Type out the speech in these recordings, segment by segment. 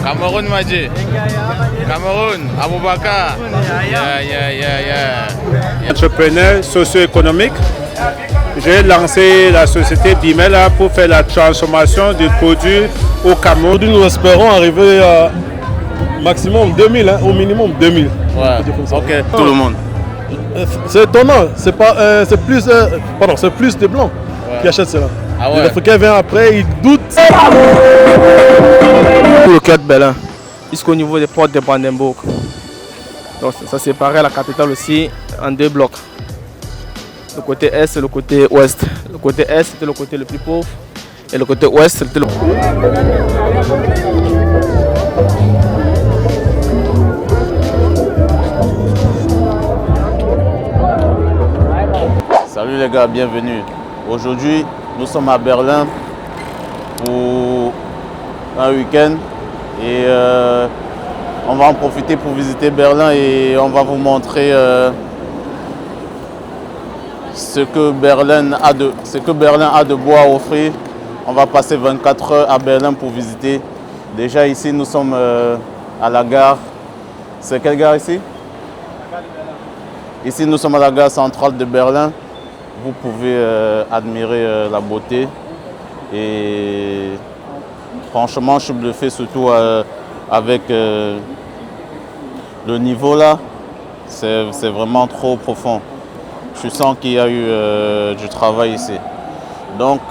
Cameroun m'a dit. Cameroun, Aboubakar. Entrepreneur socio-économique. J'ai lancé la société Bimela pour faire la transformation du produit au Cameroun. Aujourd'hui, nous espérons arriver à maximum 2000, hein, au minimum 2000. Ouais, ok, tout le monde. C'est étonnant, c'est plus, c'est plus des Blancs qui achètent cela. Ah ouais. Les Africains viennent après, ils doutent. Pour le cœur de Berlin, jusqu'au niveau des portes de Brandenburg. Donc ça séparait la capitale aussi en deux blocs. Le côté est et le côté ouest. Le côté est c'était le côté le plus pauvre et le côté ouest c'était le Salut les gars, bienvenue. Aujourd'hui, nous sommes à Berlin pour un week-end et on va en profiter pour visiter Berlin et on va vous montrer ce que Berlin a de beau à offrir. On va passer 24 heures à Berlin pour visiter. Déjà ici, nous sommes à la gare. C'est quelle gare ici? Ici, nous sommes à la gare centrale de Berlin. Vous pouvez admirer la beauté. Et franchement, je suis bluffé surtout avec le niveau là. C'est vraiment trop profond. Je sens qu'il y a eu du travail ici. Donc,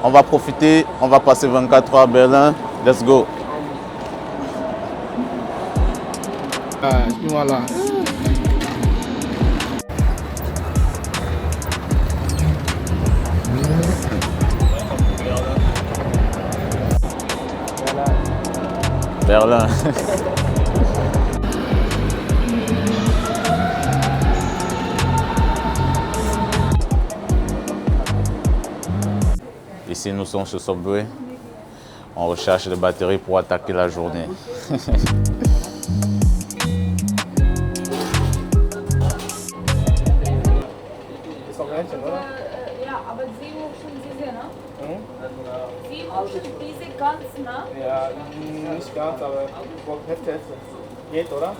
on va profiter. On va passer 24 heures à Berlin. Let's go. voilà. Berlin. Ici, nous sommes sur Subway. On recherche des batteries pour attaquer la journée. Ja, aber Seehofen, Sie sehen, ne? Seehofen, diese ganz nah? Ja, nicht ganz, aber Hälfte. Geht, oder?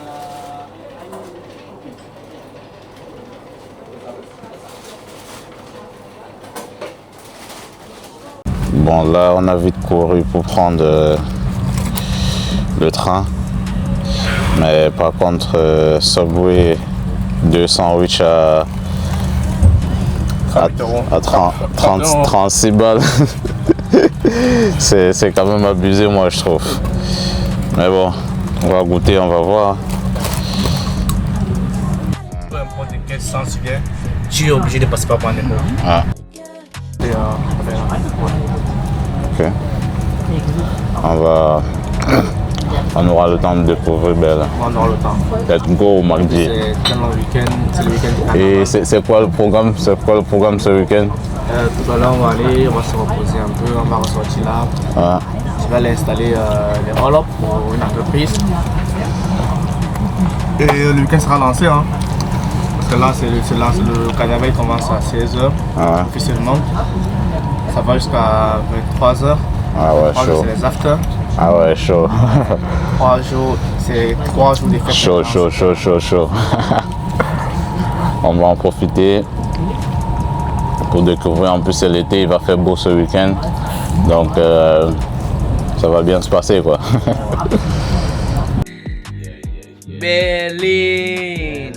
Bon, là, on a vite couru pour prendre le train. Mais par contre, Subway, 2 sandwichs à 36 balles. C'est quand même abusé, moi, je trouve. Mais bon, on va goûter, on va voir. Peu importe quel sens tu viens, tu es obligé de passer par Brandenburg. Ah. Ok. On aura le temps de découvrir Berlin. On aura le temps. Let's go mardi. C'est tellement le week-end, c'est le week-end du Et c'est quoi le programme? C'est quoi le programme ce week-end? Tout à l'heure, on va aller, on va se reposer un peu, on va ressortir là. Ah. Je vais aller installer les roll-up pour une entreprise. Et le week-end sera lancé, hein. Parce que là, le carnaval commence à 16h officiellement. Ça va jusqu'à 23h. Ah ouais, 3 chaud. jours, c'est les after. Ah ouais, chaud. 3 jours, c'est 3 jours des fêtes. Chaud. On va en profiter pour découvrir. En plus, c'est l'été, il va faire beau ce week-end. Donc, ça va bien se passer, quoi. Berlin.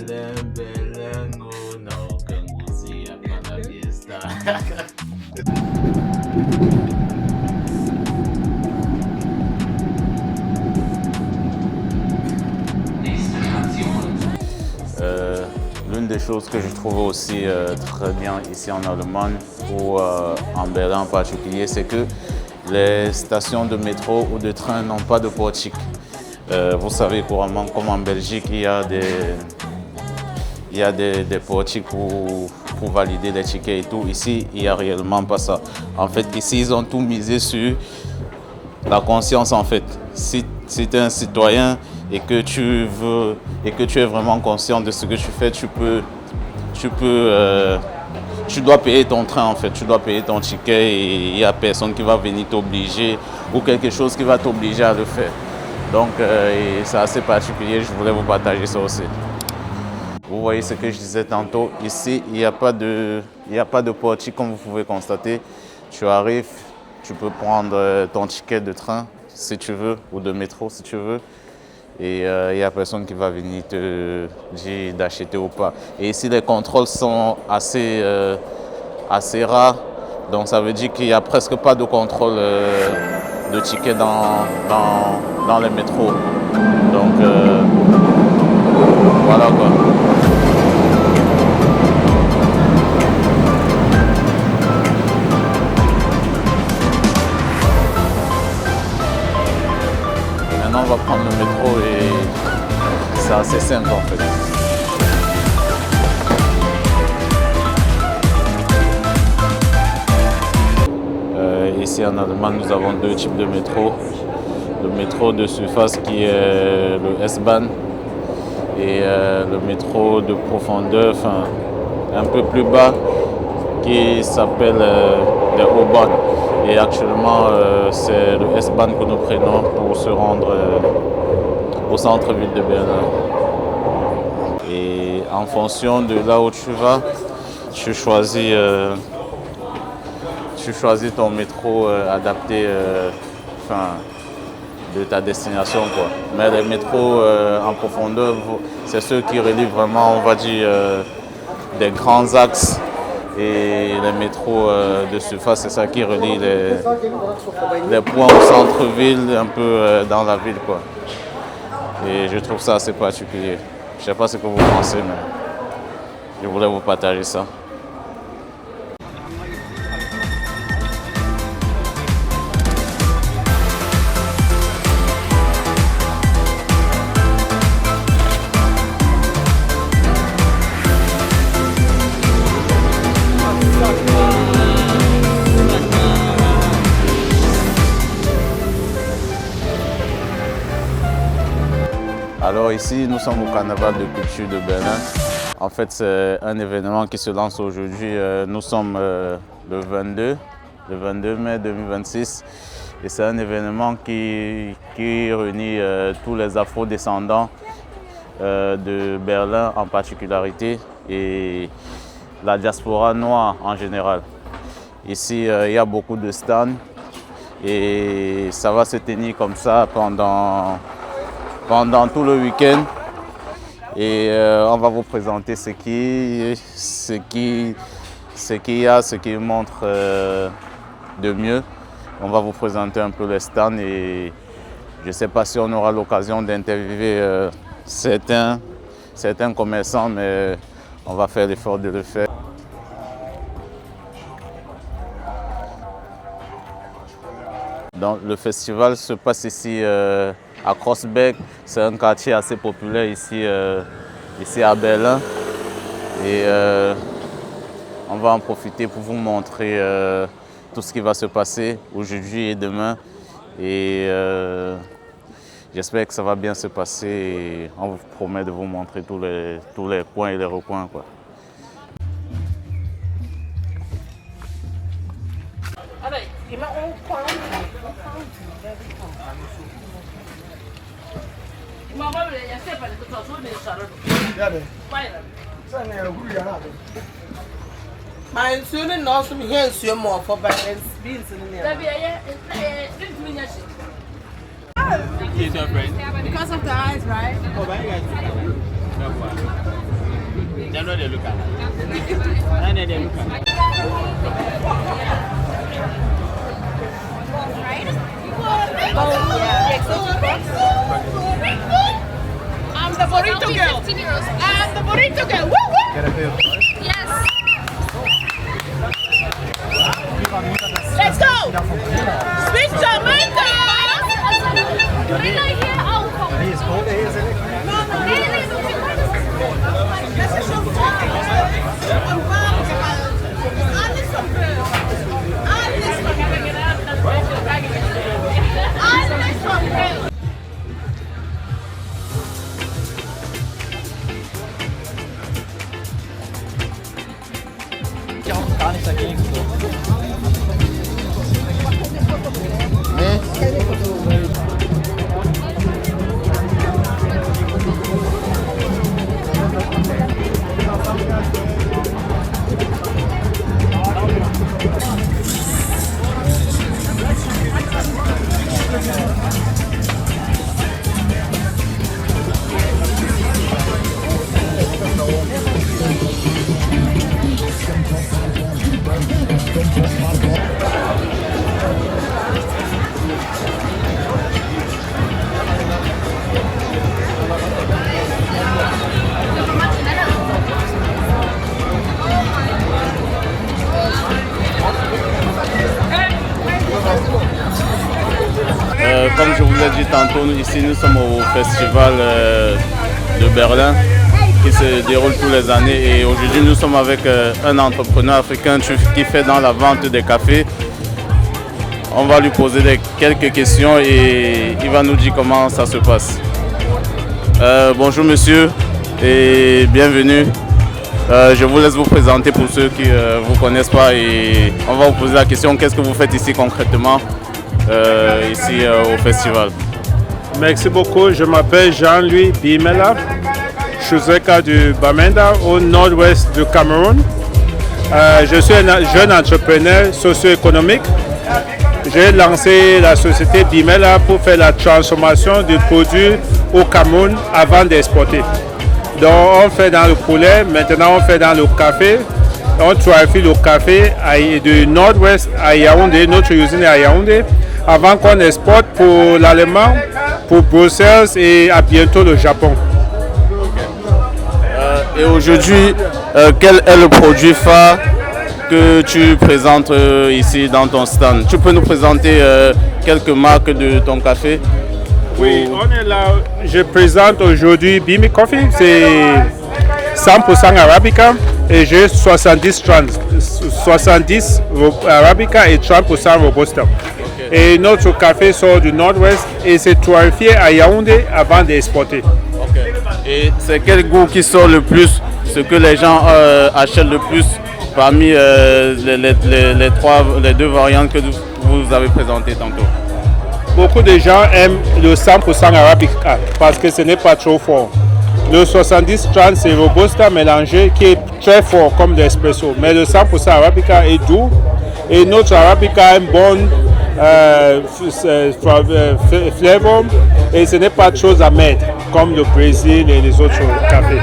L'une des choses que je trouve aussi très bien ici en Allemagne ou en Berlin en particulier, c'est que les stations de métro ou de train n'ont pas de portique. Vous savez couramment comme en Belgique, il y a des portiques pour valider les tickets et tout. Ici, il n'y a réellement pas ça. En fait, ici, ils ont tout misé sur la conscience en fait. Si tu es un citoyen et que tu es vraiment conscient de ce que tu fais, tu dois payer ton train en fait, tu dois payer ton ticket et il n'y a personne qui va venir t'obliger ou quelque chose qui va t'obliger à le faire. Donc c'est assez particulier, je voulais vous partager ça aussi. Vous voyez ce que je disais tantôt, ici il n'y a pas de portique comme vous pouvez constater. Tu arrives, tu peux prendre ton ticket de train si tu veux ou de métro si tu veux. Et il n'y a personne qui va venir te dire d'acheter ou pas. Et ici, les contrôles sont assez rares. Donc ça veut dire qu'il n'y a presque pas de contrôle de tickets dans les métros. Donc voilà quoi. Maintenant, on va prendre le métro et c'est assez simple en fait. Ici en Allemagne, nous avons deux types de métro. Le métro de surface qui est le S-Bahn et le métro de profondeur, enfin un peu plus bas, qui s'appelle le O-Bahn. Et actuellement, c'est le S-Bahn que nous prenons pour se rendre au centre-ville de Berlin. Et en fonction de là où tu vas, tu choisis ton métro adapté de ta destination, quoi. Mais les métros en profondeur, c'est ceux qui relient vraiment, on va dire, des grands axes. Et les métros de surface, c'est ça qui relie les points au centre-ville, un peu dans la ville, quoi. Et je trouve ça assez particulier. Je ne sais pas ce que vous pensez, mais je voulais vous partager ça. Alors ici, nous sommes au Carnaval de culture de Berlin. En fait, c'est un événement qui se lance aujourd'hui. Nous sommes le 22 mai 2026. Et c'est un événement qui réunit tous les afro-descendants de Berlin en particularité et la diaspora noire en général. Ici, il y a beaucoup de stands et ça va se tenir comme ça pendant tout le week-end et on va vous présenter ce qu'il y a, ce qui montre de mieux. On va vous présenter un peu les stands et je ne sais pas si on aura l'occasion d'interviewer certains commerçants, mais on va faire l'effort de le faire. Donc, le festival se passe ici à Kreuzberg. C'est un quartier assez populaire ici à Berlin. Et on va en profiter pour vous montrer tout ce qui va se passer aujourd'hui et demain. Et j'espère que ça va bien se passer et on vous promet de vous montrer tous les coins et les recoins, quoi. My student knows me here and more for balance beans in there. He's your friend. Because of the eyes, right? Oh, but you guys they know they look at. And then they look at. I'm the burrito girl. I'm the burrito girl. Woo woo. Yes. Let's go. Speak Jamaica. Gorilla hier auch. Das ist schon voll. Und warm. Alles vom Grill. Alles vom Grill. comme je vous l'ai dit tantôt, ici nous sommes au festival de Berlin qui se déroule tous les années et aujourd'hui nous sommes avec un entrepreneur africain qui fait dans la vente des cafés. On va lui poser quelques questions et il va nous dire comment ça se passe. Bonjour monsieur et bienvenue. Je vous laisse vous présenter pour ceux qui ne vous connaissent pas et on va vous poser la question qu'est-ce que vous faites ici concrètement ici au festival. Merci beaucoup, je m'appelle Jean-Louis Bimela. Je suis du Bamenda au nord-ouest du Cameroun. Je suis un jeune entrepreneur socio-économique. J'ai lancé la société Bimela pour faire la transformation du produit au Cameroun avant d'exporter. Donc on fait dans le poulet, maintenant on fait dans le café. On trafique le café du nord-ouest à Yaoundé, notre usine est à Yaoundé, avant qu'on exporte pour l'Allemagne, pour Bruxelles et à bientôt le Japon. Et aujourd'hui, quel est le produit phare que tu présentes ici dans ton stand? Tu peux nous présenter quelques marques de ton café? Oui, on est là. Je présente aujourd'hui Bimi Coffee, c'est 100% Arabica et j'ai 70 Arabica et 30% Robusta. Okay. Et notre café sort du nord-ouest et c'est torréfié à Yaoundé avant d'exporter. Okay. Et c'est quel goût qui sort le plus, ce que les gens achètent le plus parmi les deux variantes que vous avez présentées tantôt? Beaucoup de gens aiment le 100% Arabica parce que ce n'est pas trop fort. Le 70-30 c'est Robusta mélangé qui est très fort comme l'espresso. Mais le 100% Arabica est doux et notre Arabica a un bon flavor et ce n'est pas trop amer comme le Brésil et les autres cafés.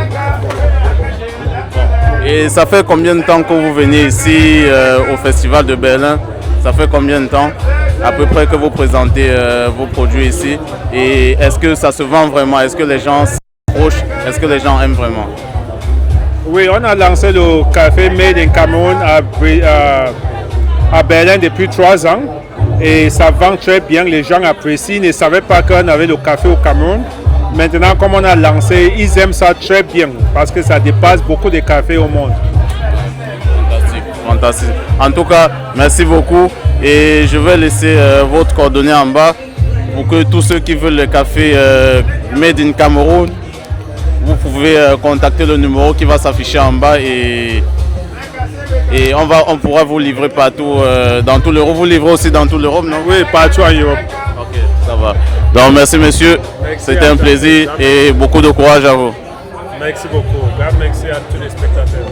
Et ça fait combien de temps que vous venez ici au Festival de Berlin? Ça fait combien de temps à peu près que vous présentez vos produits ici? Et est-ce que ça se vend vraiment? Est-ce que les gens s'approchent? Est-ce que les gens aiment vraiment? Oui, on a lancé le café Made in Cameroun à Berlin depuis 3 ans. Et ça vend très bien, les gens apprécient. Ils ne savaient pas qu'on avait le café au Cameroun. Maintenant, comme on a lancé, ils aiment ça très bien parce que ça dépasse beaucoup de cafés au monde. Fantastique, fantastique. En tout cas, merci beaucoup et je vais laisser votre coordonnée en bas pour que tous ceux qui veulent le café Made in Cameroun, vous pouvez contacter le numéro qui va s'afficher en bas et on pourra vous livrer partout dans tout l'Europe. Vous livrez aussi dans tout l'Europe, non? Oui, partout en Europe. Ok, ça va. Donc merci monsieur, c'était un plaisir et beaucoup de courage à vous. Merci beaucoup. Merci à tous les spectateurs.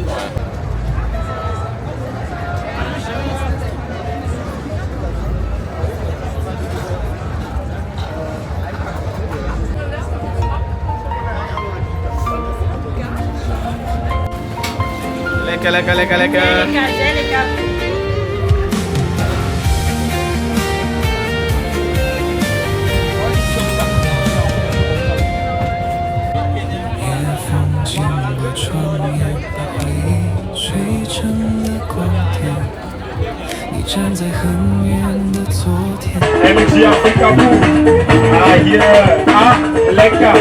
Leka. MG Africa Move. Leka.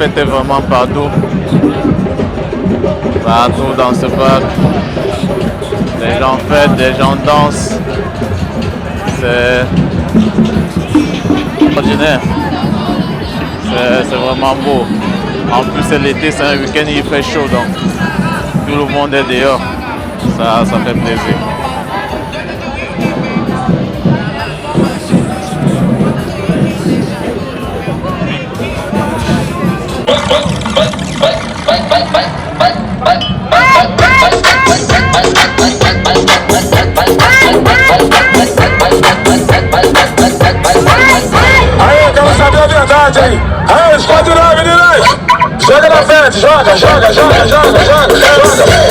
fête est vraiment partout. Partout dans ce parc. Les gens fêtent, les gens dansent. C'est ordinaire. C'est vraiment beau. En plus c'est l'été, c'est un week-end, il fait chaud donc tout le monde est dehors. Ça fait plaisir. Aí, eu quero saber a verdade aí. Aí, esconde o nome, meninas. Joga na frente, joga.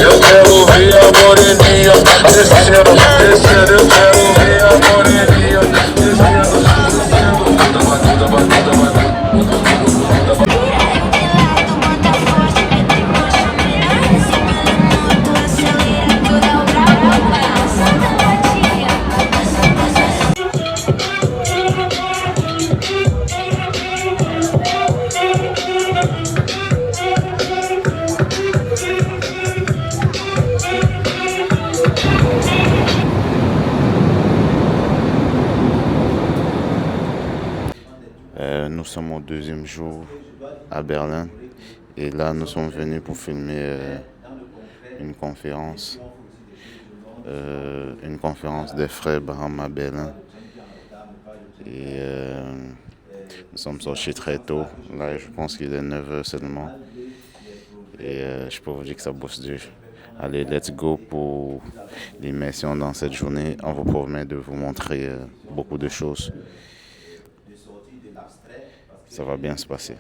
Eu quero ver a moreninha descendo. Eu quero ver a moreninha descendo. Nous sommes au deuxième jour à Berlin et là nous sommes venus pour filmer une conférence des frères Barham à Berlin. Et nous sommes sortis très tôt, là je pense qu'il est 9h seulement. Et je peux vous dire que ça bosse dur. Allez, let's go pour l'immersion dans cette journée. On vous promet de vous montrer beaucoup de choses. Ça va bien se passer.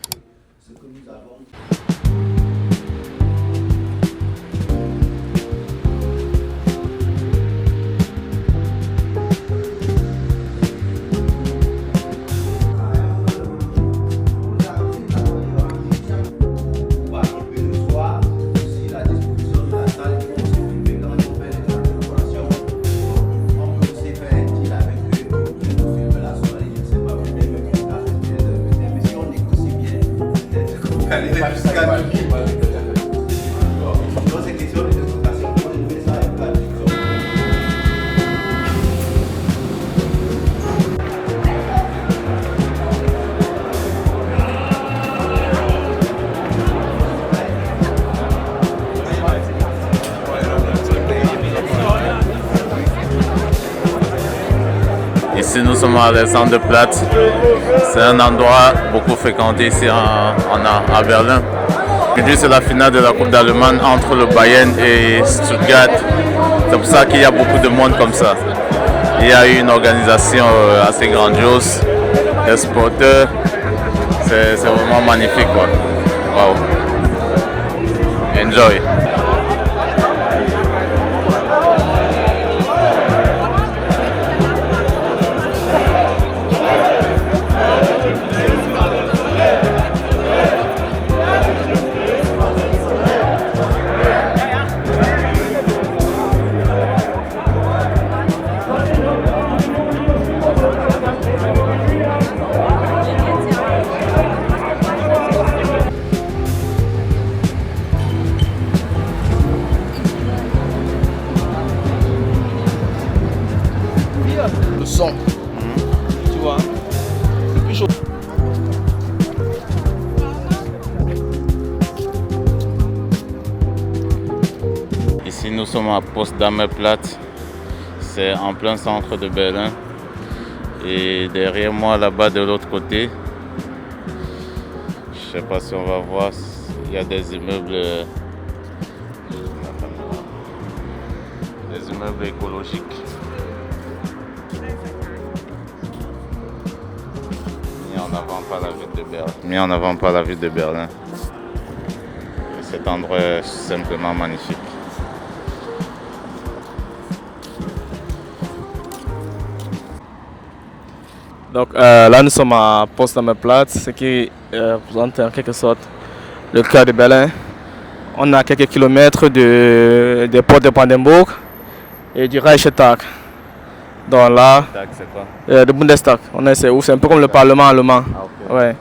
Ici nous sommes à Alexanderplatz. C'est un endroit beaucoup fréquenté ici à Berlin. Aujourd'hui c'est la finale de la Coupe d'Allemagne entre le Bayern et Stuttgart. C'est pour ça qu'il y a beaucoup de monde comme ça. Il y a eu une organisation assez grandiose. Les supporters, c'est vraiment magnifique quoi. Wow. Enjoy. Le son, tu vois, c'est plus chaud. Ici nous sommes à Potsdamer Platz, c'est en plein centre de Berlin. Et derrière moi là-bas de l'autre côté, je sais pas si on va voir, il y a des immeubles écologiques. Mis en avant par la ville de Berlin. Et cet endroit est simplement magnifique. Donc là nous sommes à Potsdamer Platz, ce qui représente en quelque sorte le cœur de Berlin. On a quelques kilomètres des portes de Brandenburg et du Reichstag. Donc là, C'est quoi? le Bundestag, c'est un peu comme le Parlement allemand. Ah, okay. Ouais.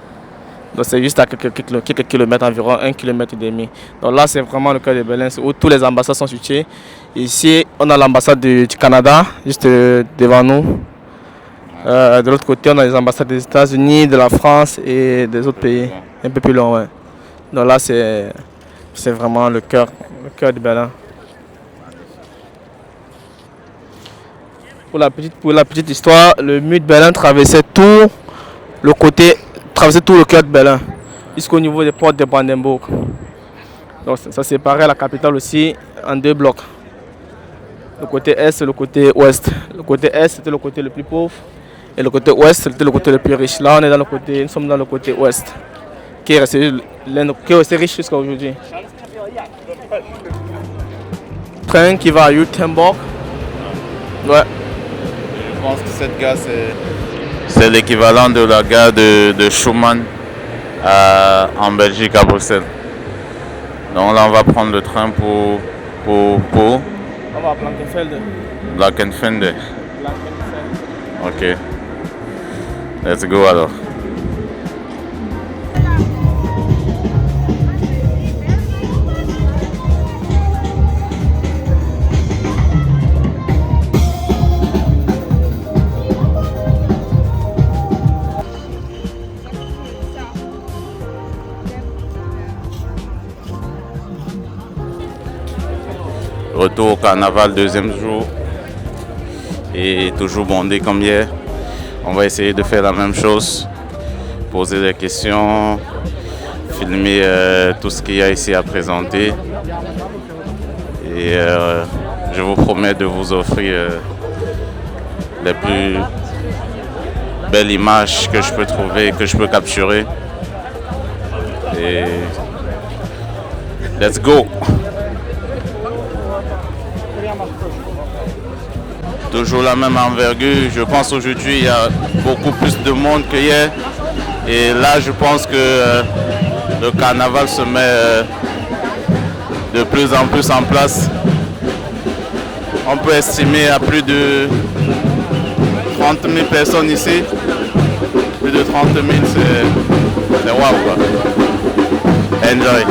Donc c'est juste à quelques kilomètres, environ 1,5 km. Donc là c'est vraiment le cœur de Berlin, où tous les ambassades sont situées. Ici on a l'ambassade du Canada, juste devant nous. De l'autre côté on a les ambassades des États-Unis, de la France et des autres pays, un peu plus loin. Ouais. Donc là c'est vraiment le cœur de Berlin. Pour la petite histoire, le mur de Berlin traversait tout le cœur de Berlin, jusqu'au niveau des portes de Brandenburg. Donc ça séparait la capitale aussi en 2 blocs. Le côté est et le côté ouest. Le côté est c'était le côté le plus pauvre et le côté ouest c'était le côté le plus riche. Là nous sommes dans le côté ouest, qui est resté riche jusqu'à aujourd'hui. Train qui va à Juttenborg. Ouais. Je pense que cette gare, c'est l'équivalent de la gare de Schumann en Belgique, à Bruxelles. Donc là, on va prendre le train pour On va à Blankenfelde. Blankenfelde. Ok. Let's go alors. Retour au carnaval, 2e jour, et toujours bondé comme hier. On va essayer de faire la même chose, poser des questions, filmer tout ce qu'il y a ici à présenter. Et je vous promets de vous offrir les plus belles images que je peux trouver, que je peux capturer. Et let's go! Toujours la même envergure. Je pense aujourd'hui il y a beaucoup plus de monde qu'hier. Et là je pense que le carnaval se met de plus en plus en place. On peut estimer à plus de 30 000 personnes ici. Plus de 30 000, c'est waouh quoi. Enjoy.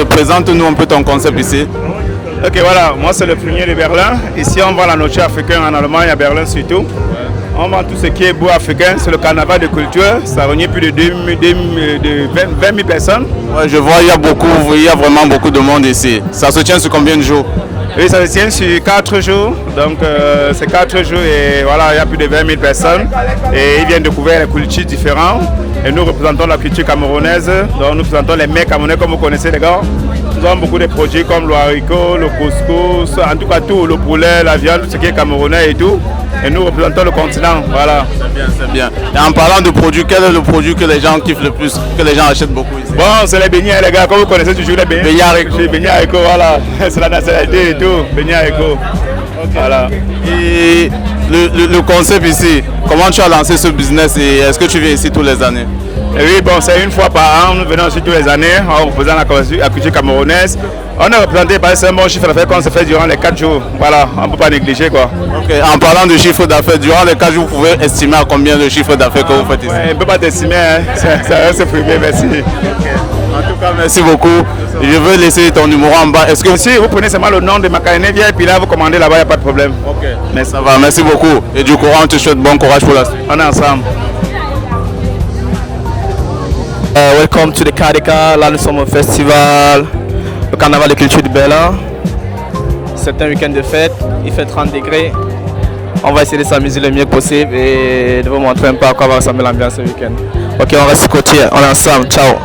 Présente-nous un peu ton concept ici. Ok, voilà, moi c'est le premier de Berlin. Ici on vend la nourriture africaine en Allemagne, à Berlin surtout. On vend tout ce qui est beau africain, c'est le carnaval de culture. Ça réunit plus de 20 000 personnes. Ouais, je vois, il y a vraiment beaucoup de monde ici. Ça se tient sur combien de jours? Oui, ça se tient sur 4 jours. Donc c'est 4 jours et voilà, il y a plus de 20 000 personnes. Et ils viennent découvrir les cultures différentes. Et nous représentons la culture camerounaise. Donc nous présentons les mets camerounais comme vous connaissez les gars. Nous avons beaucoup de produits comme le haricot, le couscous, en tout cas tout, le poulet, la viande, tout ce qui est camerounais et tout. Et nous représentons le continent, voilà. C'est bien, c'est bien. Et en parlant de produits, quel est le produit que les gens kiffent le plus, que les gens achètent beaucoup ici? Bon, c'est les beignets les gars, comme vous connaissez toujours les beignets. Beignets haricots. Les beignets haricots, voilà. C'est la nationalité et tout, beignets haricots. Okay. Voilà. Et le concept ici, comment tu as lancé ce business et est-ce que tu viens ici tous les années? Et oui, bon, c'est une fois par an, nous venons ici tous les années, on représente la culture camerounaise. On est représenté par un bon chiffre d'affaires qu'on se fait durant les 4 jours. Voilà, on ne peut pas négliger quoi. Ok, en parlant de chiffre d'affaires, durant les 4 jours, vous pouvez estimer à combien de chiffre d'affaires que vous faites ici? Ouais, on ne peut pas t'estimer, hein. Ça reste privé, merci. En tout cas, merci beaucoup. Je veux laisser ton numéro en bas. Est-ce que Si vous prenez seulement le nom de Macarena Via et puis là vous commandez là-bas, il n'y a pas de problème. Ok, mais ça va, merci beaucoup. Et du courant, on te souhaite bon courage pour la suite. On est ensemble. Welcome to the Kadika. Là, nous sommes au festival, le carnaval de culture de Berlin. C'est un week-end de fête, il fait 30 degrés. On va essayer de s'amuser le mieux possible et de vous montrer un peu à quoi va ressembler l'ambiance ce week-end. Ok, on reste côtier, on est ensemble, ciao.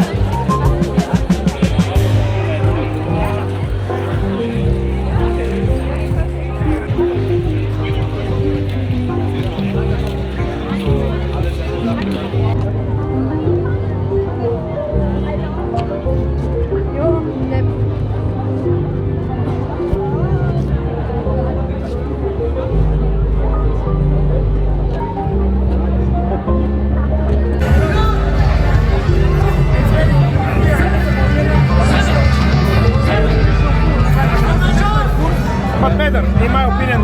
In my opinion.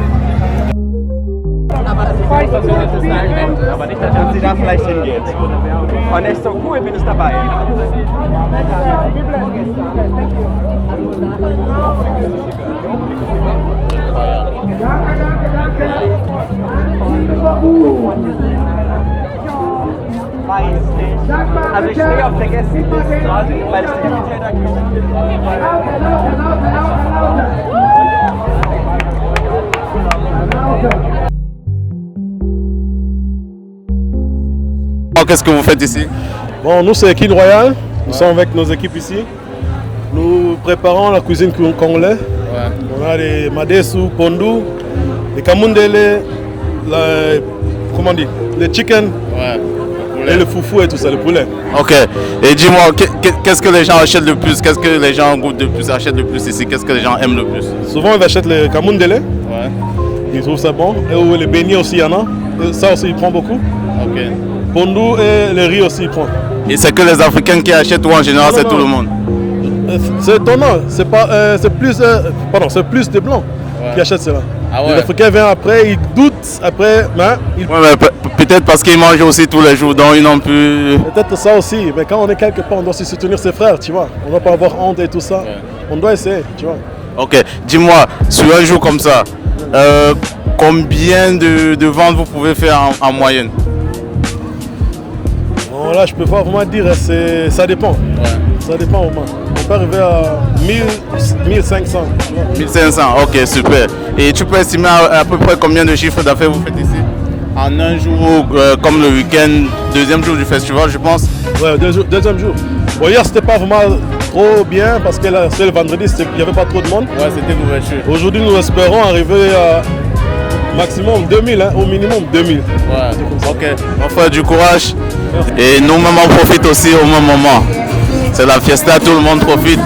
Aber nicht, dass sie da vielleicht hingeht. Und er ist so cool, bin ich dabei. Weiß nicht. Also ich stehe auf der Gästeliste, weil es der Täter Qu'est-ce que vous faites ici? Bon, nous c'est Kin Royal, nous sommes avec nos équipes ici. Nous préparons la cuisine congolaise. On a les madesu, pondu, les kamundele, comment on dit, les chicken, et le foufou et tout ça, le poulet. Ok, et dis-moi, qu'est-ce que les gens achètent le plus? Qu'est-ce que les gens goûtent de plus, achètent le plus ici? Qu'est-ce que les gens aiment le plus? Souvent ils achètent les kamundele, ils trouvent ça bon. Et les beignets aussi, il y en a. Et ça aussi, ils prennent beaucoup. Ok. Pondu et le riz aussi, ils prennent. Et c'est que les Africains qui achètent ou en général c'est tout le monde? C'est étonnant, c'est plus des blancs qui achètent cela. Ah ouais. Les Africains viennent après, ils doutent après, mais ils... Ouais, mais peut-être parce qu'ils mangent aussi tous les jours, donc ils n'ont plus... Peut-être ça aussi, mais quand on est quelque part, on doit se soutenir ses frères, tu vois. On ne doit pas avoir honte et tout ça. On doit essayer, tu vois. Ok, dis-moi, sur un jour comme ça, combien de ventes vous pouvez faire en moyenne? Bon, là, je peux pas vraiment dire, ça dépend. Ça dépend vraiment. On peut arriver à 1500. 1500, ok, super. Et tu peux estimer à peu près combien de chiffres d'affaires vous faites ici? En un jour, comme le week-end, deuxième jour du festival, je pense? Ouais, deuxième jour. Bon, hier, c'était pas vraiment trop bien parce que c'était le vendredi, il n'y avait pas trop de monde. Ouais, c'était l'ouverture. Aujourd'hui, nous espérons arriver à maximum 2000, hein, au minimum 2000. Ouais, ok. On fait du courage et nous-mêmes on profite aussi au même moment. C'est la fiesta, tout le monde profite.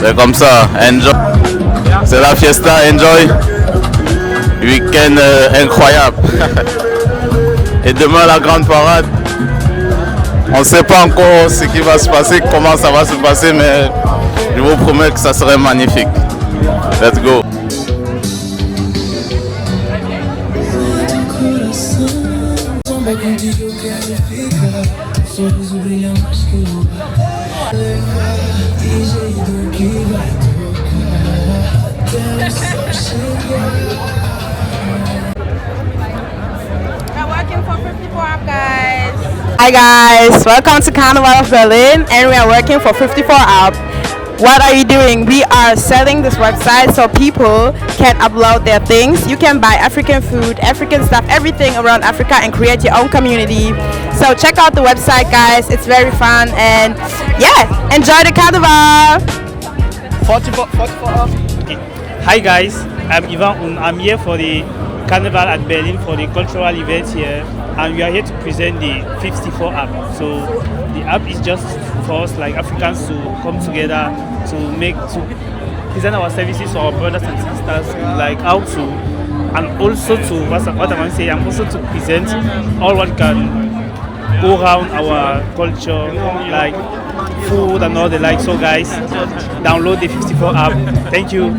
C'est comme ça, enjoy. C'est la fiesta, enjoy. Week-end incroyable. Et demain la grande parade. On ne sait pas encore ce qui va se passer, comment ça va se passer, mais je vous promets que ça serait magnifique. Let's go. Hi guys, welcome to Carnival of Berlin, and we are working for 54 Up. What are you doing? We are selling this website so people can upload their things. You can buy African food, African stuff, everything around Africa and create your own community. So check out the website guys, it's very fun and yeah, enjoy the Carnival! 44 Up. Okay. Hi guys, I'm Ivan and I'm here for the Carnival at Berlin for the cultural event here, and we are here to present the 54 app. So the app is just for us like Africans to come together to present our services to our brothers and sisters, like how to, and also to what I'm going to say, and also to present all what can go around our culture, like food and all the like. So guys, download the 54 app. Thank you.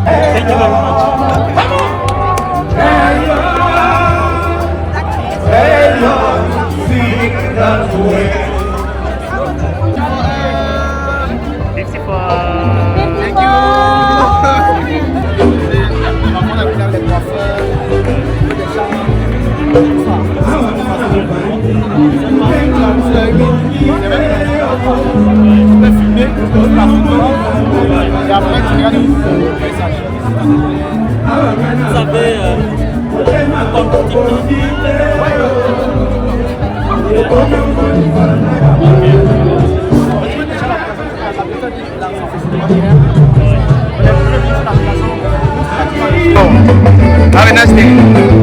Thank you very much. Have a nice day.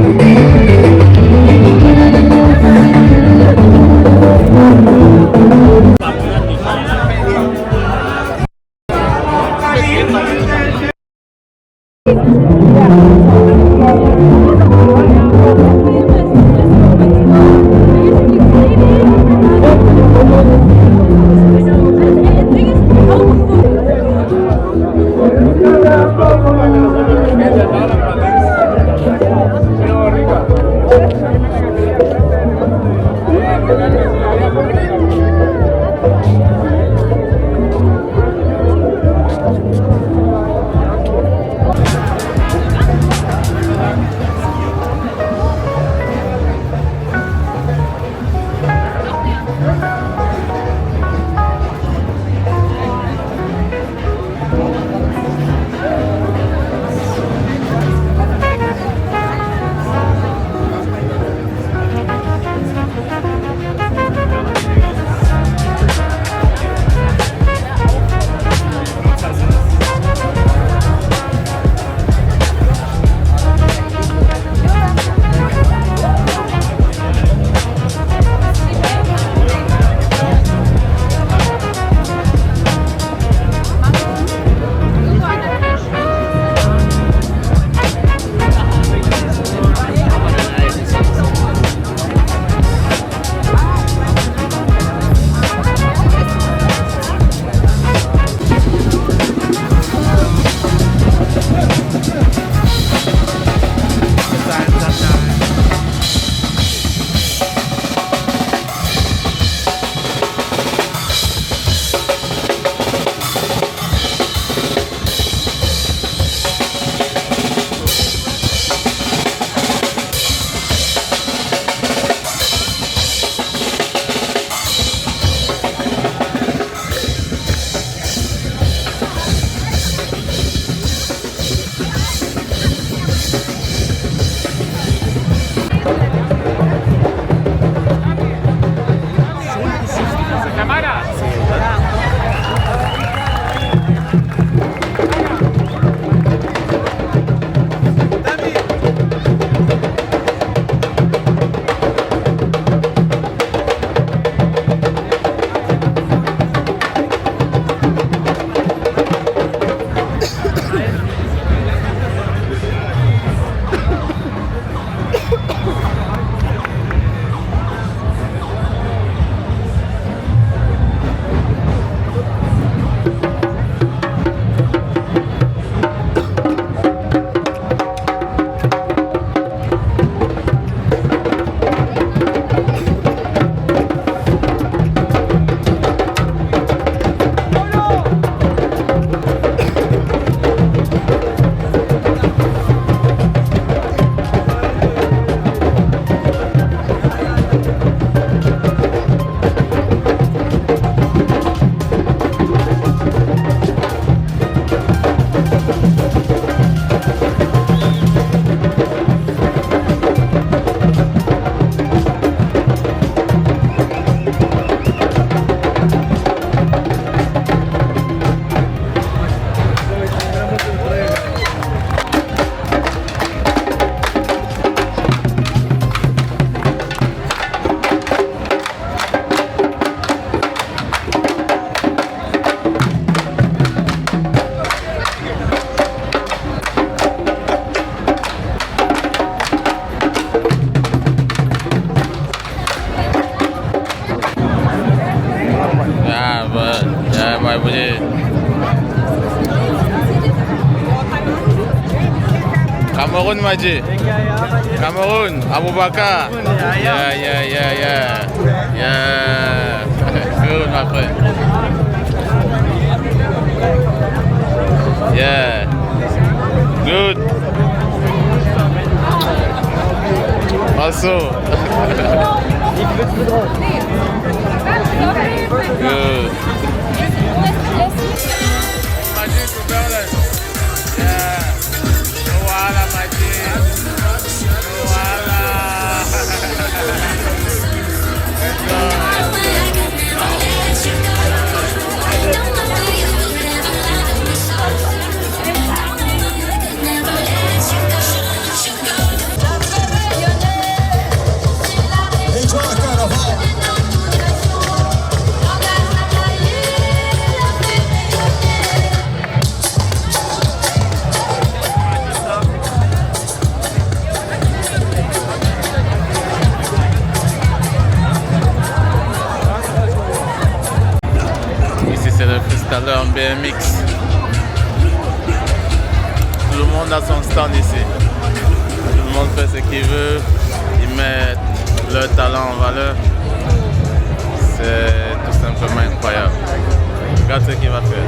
Ouais, vous voyez. Cameroun, Madji. Cameroun, Aboubakar. Yeah. Good, my friend. Yeah. Good. Also. Good. Madji to Berlin. Yeah. Voilà, Madji. Voilà. Ici c'est le freestyler en BMX. Tout le monde a son stand ici. Tout le monde fait ce qu'il veut. Ils mettent leur talent en valeur. C'est tout simplement incroyable. Regarde ce qu'il va faire.